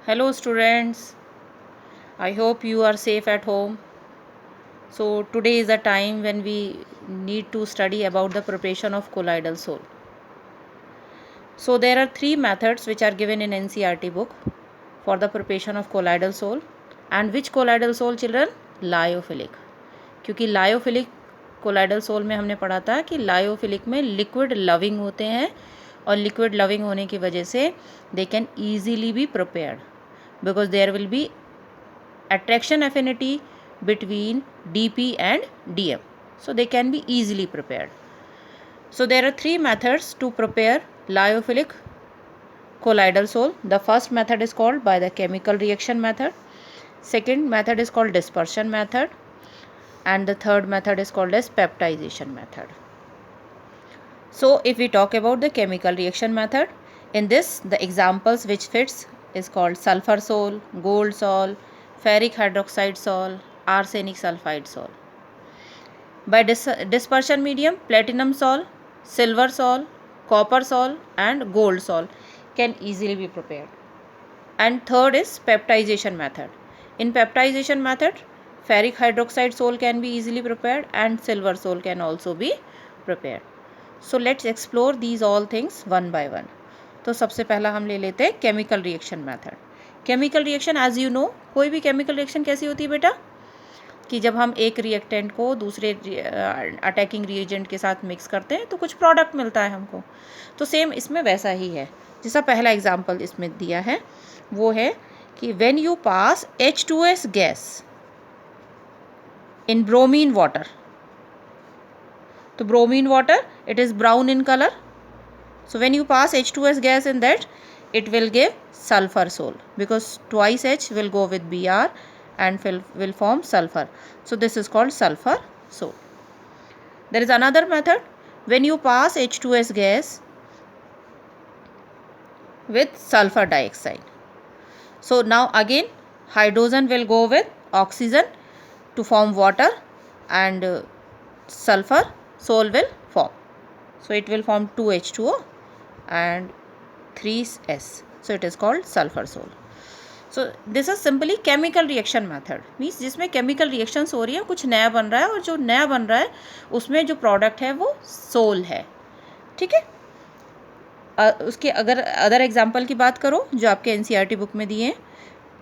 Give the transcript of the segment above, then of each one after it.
Hello students, I hope you are safe at home. So today is the time when we need to study about the preparation of colloidal sole. So there are three methods which are given in NCERT book for the preparation of colloidal sole. And which colloidal sole children? Lyophilic. क्योंकि lyophilic colloidal sol में हमने पढ़ा था कि lyophilic में liquid loving होते हैं और लिक्विड लविंग होने की वजह से they can easily be prepared because there will be attraction affinity between dp and dm, so they can be easily prepared. So there are three methods to prepare lyophilic colloidal sole. The first method is called by the chemical reaction method, second method is called dispersion method, and the third method is called as peptidization method. So if we talk about the chemical reaction method, in this the examples which fits is called sulfur sole, gold sole, ferric hydroxide sole, arsenic sulfide sole. By dispersion medium, platinum sole, silver sole, copper sole and gold sole can easily be prepared. And third is peptidization method. In peptidization method, ferric hydroxide sole can be easily prepared and silver sole can also be prepared. So let's explore these all things one by one. तो सबसे पहला हम ले लेते हैं chemical reaction method. Chemical reaction as you know, कोई भी chemical reaction कैसी होती है बेटा कि जब हम एक रिएक्टेंट को दूसरे अटैकिंग रिएजेंट के साथ मिक्स करते हैं तो कुछ प्रोडक्ट मिलता है हमको. तो सेम इसमें वैसा ही है. जैसा पहला एग्जांपल इसमें दिया है वो है कि when you pass H2S gas in bromine water, तो bromine water it is brown in color. So when you pass H2S gas in that, it will give sulfur sole because twice H will go with Br and will form sulfur. So this is called sulfur sole. There is another method when you pass H2S gas with sulfur dioxide. So now again hydrogen will go with oxygen to form water and sulfur sole will form. So it will form 2H2O and 3S. So it is called sulfur sole. So this is simply chemical reaction method. Means जिसमें chemical reactions हो रही है, कुछ नया बन रहा है और जो नया बन रहा है उसमें जो product है वो सोल है. ठीक है. उसके अगर अदर एग्जाम्पल की बात करो जो आपके NCERT बुक में दिए हैं,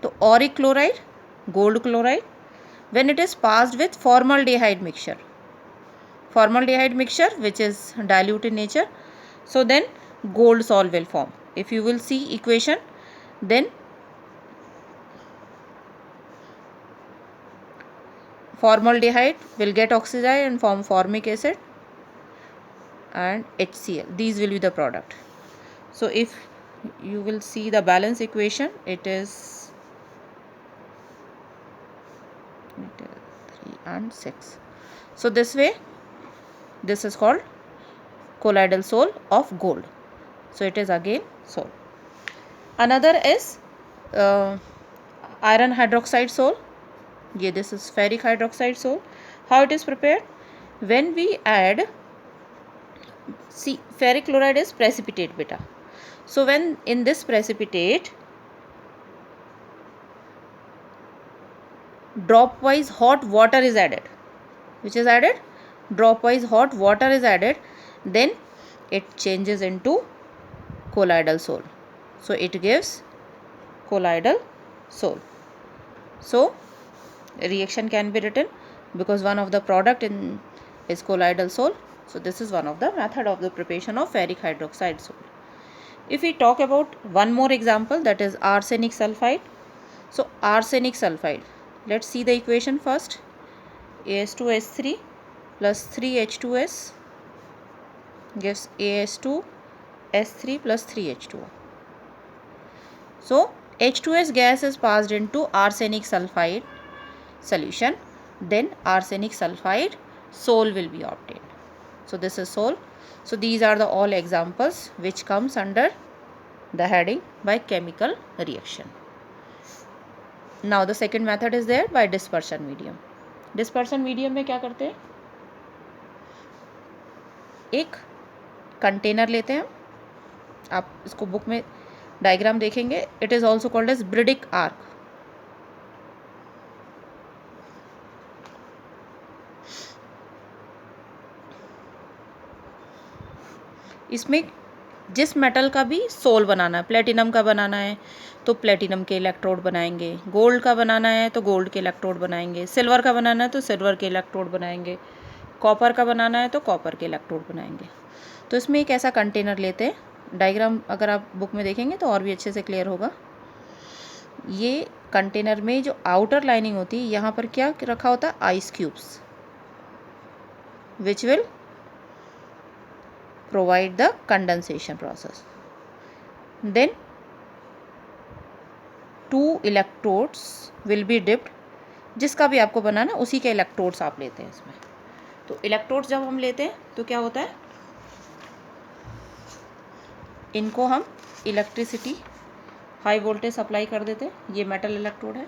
तो Auric chloride, gold chloride, when it is passed with formaldehyde mixture which is dilute in nature, so then gold sole will form. If you will see equation, then formaldehyde will get oxidized and form formic acid and HCl. These will be the product. So if you will see the balance equation, it is 3 and 6. So this way, this is called colloidal sole of gold. So it is again sole. Another is iron hydroxide sole. Yeah, this is ferric hydroxide sole. How it is prepared? When we add, see, ferric chloride is precipitate beta. So when in this precipitate, drop wise hot water is added. Which is added? Drop wise hot water is added. Then it changes into colloidal sole. So it gives colloidal sole. So reaction can be written because one of the product in is colloidal sole. So this is one of the method of the preparation of ferric hydroxide sole. If we talk about one more example, that is arsenic sulfide. So arsenic sulfide, let's see the equation first. As2S3 plus 3H2S gives As2S3 plus 3H2O. So H2S gas is passed into arsenic sulfide solution, then arsenic sulfide sole will be obtained. So this is sole. So these are the all examples which comes under the heading by chemical reaction. Now the second method is there by dispersion medium. Dispersion medium में क्या करते हैं? एक container लेते हैं, आप इसको book में डायग्राम देखेंगे, it is also called as Bredig arc. इसमें जिस मेटल का भी सोल बनाना है, प्लेटिनम का बनाना है तो प्लेटिनम के इलेक्ट्रोड बनाएंगे, गोल्ड का बनाना है तो गोल्ड के इलेक्ट्रोड बनाएंगे, सिल्वर का बनाना है तो सिल्वर के इलेक्ट्रोड बनाएंगे, कॉपर का बनाना है तो कॉपर के इलेक्ट्रोड बनाएंगे। तो इसमें एक ऐसा कंटेनर लेते हैं, डायग्राम अगर आप बुक में देखेंगे तो और भी अच्छे से क्लियर होगा। ये कंटेनर में जो आउटर लाइनिंग होती है, यहाँ पर क्या रखा होता है, ice cubes, which will provide the condensation process. Then 2 electrodes will be dipped, जिसका भी आपको बनाना उसी के इलेक्ट्रोड्स आप लेते हैं इसमें। तो इलेक्ट्रोड्स जब हम लेते हैं तो क्या होता है, इनको हम इलेक्ट्रिसिटी हाई वोल्टेज सप्लाई कर देते हैं। ये मेटल इलेक्ट्रोड है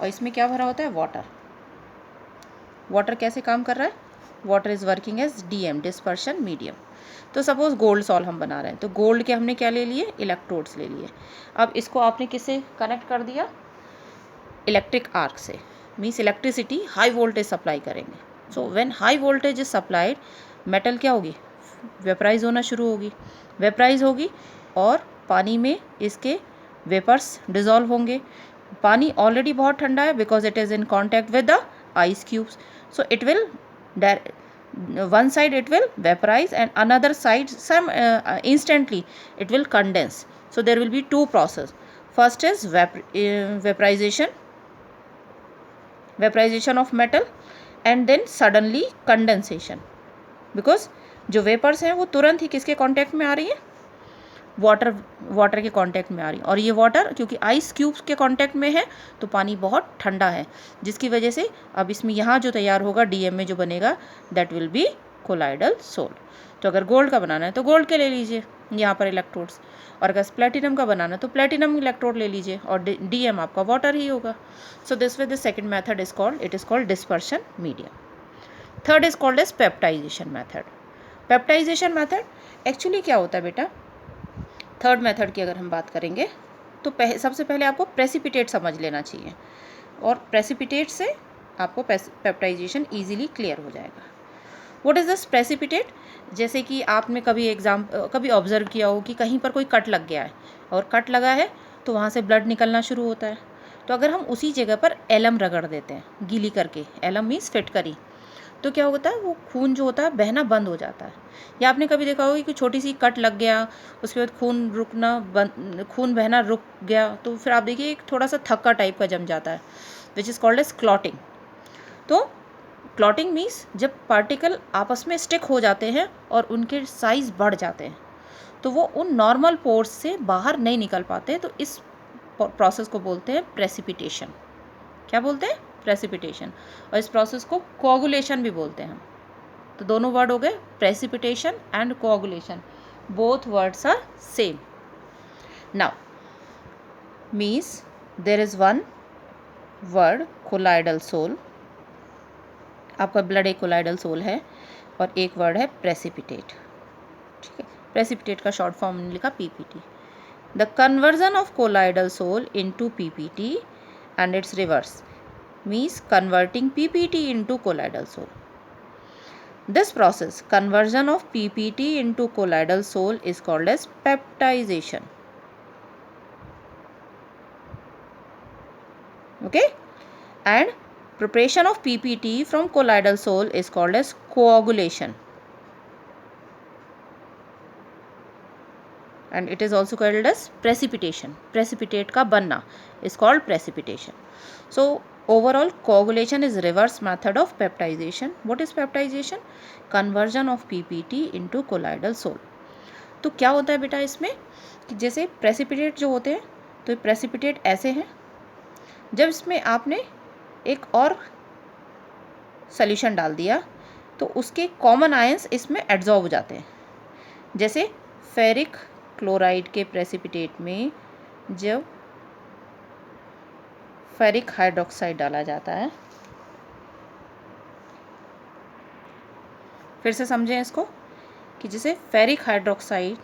और इसमें क्या भरा होता है, वाटर। वाटर कैसे काम कर रहा है, water is working as DM, dispersion medium. तो सपोज गोल्ड सॉल हम बना रहे हैं तो गोल्ड के हमने क्या ले लिए, इलेक्ट्रोड्स ले लिए। अब इसको आपने किससे कनेक्ट कर दिया, इलेक्ट्रिक आर्क से, means electricity high voltage supply करेंगे। So when high voltage is supplied, metal क्या होगी, वेपराइज होना शुरू होगी, वेपराइज होगी और पानी में इसके वेपर्स डिजॉल्व होंगे। पानी ऑलरेडी बहुत ठंडा है because it is in contact with the ice cubes, so it will one side it will vaporize and another side instantly it will condense. So there will be two process. First is vaporization of metal and then suddenly condensation, because जो vapours हैं वो तुरंत ही किसके contact में आ रही है, water के contact में आ रही है। और ये वाटर क्योंकि आइस क्यूब्स के कांटेक्ट में है तो पानी बहुत ठंडा है, जिसकी वजह से अब इसमें यहाँ जो तैयार होगा DM में जो बनेगा that will be colloidal sol. तो अगर गोल्ड का बनाना है तो गोल्ड के ले लीजिए यहाँ पर इलेक्ट्रोड्स, और अगर प्लेटिनम का बनाना है तो प्लेटिनम इलेक्ट्रोड ले लीजिए और DM आपका वाटर ही होगा। So this way the second method is called, it is called dispersion medium. Third is called as peptization method. Peptization method actually क्या होता है बेटा, थर्ड मेथड की अगर हम बात करेंगे तो सबसे पहले आपको प्रेसिपिटेट समझ लेना चाहिए, और प्रेसिपिटेट से आपको पेप्टाइजेशन इजीली क्लियर हो जाएगा। व्हाट इज़ दिस प्रेसिपिटेट, जैसे कि आपने कभी ऑब्जर्व किया हो कि कहीं पर कोई कट लग गया है और कट लगा है तो वहाँ से ब्लड निकलना शुरू होता है। तो अगर हम उसी जगह पर एलम रगड़ देते हैं गीली करके, एलम मीन्स फिटकरी, तो क्या होता है, वो खून जो होता है बहना बंद हो जाता है। या आपने कभी देखा होगा कि छोटी सी कट लग गया, उसके बाद खून बहना रुक गया, तो फिर आप देखिए एक थोड़ा सा थक्का टाइप का जम जाता है, which is called as clotting. तो क्लॉटिंग मीन्स जब पार्टिकल आपस में स्टिक हो जाते हैं और उनके साइज बढ़ जाते हैं तो वो उन नॉर्मल पोर्स से बाहर नहीं निकल पाते, तो इस प्रोसेस को बोलते हैं प्रेसिपिटेशन। क्या बोलते हैं, प्रेसिपिटेशन। और इस प्रोसेस को कोआगुलेशन भी बोलते हैं हम। तो दोनों वर्ड हो गए, precipitation and coagulation, both words are same. Now means there is one word colloidal sol, आपका ब्लड एक कोलाइडल सोल है, और एक वर्ड है प्रेसिपिटेट। ठीक है, प्रेसिपिटेट का शॉर्ट फॉर्म लिखा PPT। The conversion of colloidal sol into PPT and its reverse means converting PPT into colloidal soul. This process, conversion of PPT into colloidal soul, is called as peptization. Okay, and preparation of PPT from colloidal soul is called as coagulation, and it is also called as precipitation. Precipitate का बनना is called precipitation. So overall coagulation is reverse method of peptization. What is peptization? Conversion of PPT into colloidal soul. तो क्या होता है बेटा इसमें कि जैसे प्रेसिपिटेट जो होते हैं, तो प्रेसिपिटेट ऐसे हैं, जब इसमें आपने एक और सॉल्यूशन डाल दिया तो उसके कॉमन आयंस इसमें एड्जॉर्ब हो जाते हैं। जैसे फेरिक क्लोराइड के प्रेसिपिटेट में जब फेरिक हाइड्रोक्साइड डाला जाता है, फिर से समझें इसको कि जैसे फेरिक हाइड्रोक्साइड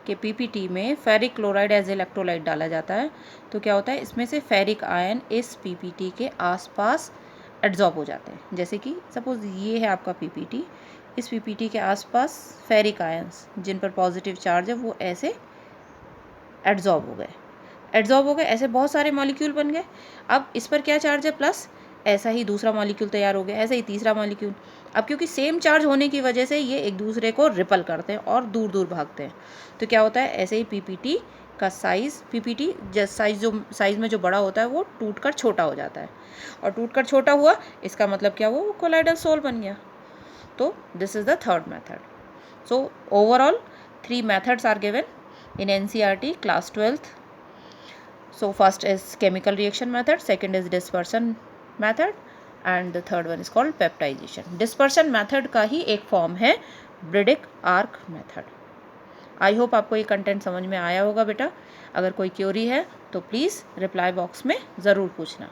कि पीपीटी में फेरिक क्लोराइड एज इलेक्ट्रोलाइट डाला जाता है तो क्या होता है, इसमें से फेरिक आयन इस पीपीटी के आसपास एड्जॉर्ब हो जाते हैं। जैसे कि सपोज ये है आपका पीपीटी, इस पीपीटी के आसपास फेरिक आयंस जिन पर पॉजिटिव चार्ज है वो ऐसे एड्जॉर्ब हो गए, ऐसे बहुत सारे मॉलिक्यूल बन गए। अब इस पर क्या चार्ज है, प्लस, ऐसा ही दूसरा मॉलिक्यूल तैयार हो गया, ऐसे ही तीसरा मॉलिक्यूल। अब क्योंकि सेम चार्ज होने की वजह से ये एक दूसरे को रिपल करते हैं और दूर दूर भागते हैं, तो क्या होता है, ऐसे ही पीपीटी का साइज़, पीपीटी साइज़ में जो बड़ा होता है वो टूट कर छोटा हो जाता है, और टूट कर छोटा हुआ इसका मतलब क्या, वो कोलाइडल सोल बन गया। तो this is the third method. So overall 3 methods are given in NCERT class 12th. So first is chemical reaction method, second is dispersion method, and the third one is called peptidization. Dispersion method का ही एक form है Bredick arc method. I hope आपको ये content समझ में आया होगा बेटा। अगर कोई क्वेरी है तो प्लीज़ रिप्लाई बॉक्स में ज़रूर पूछना।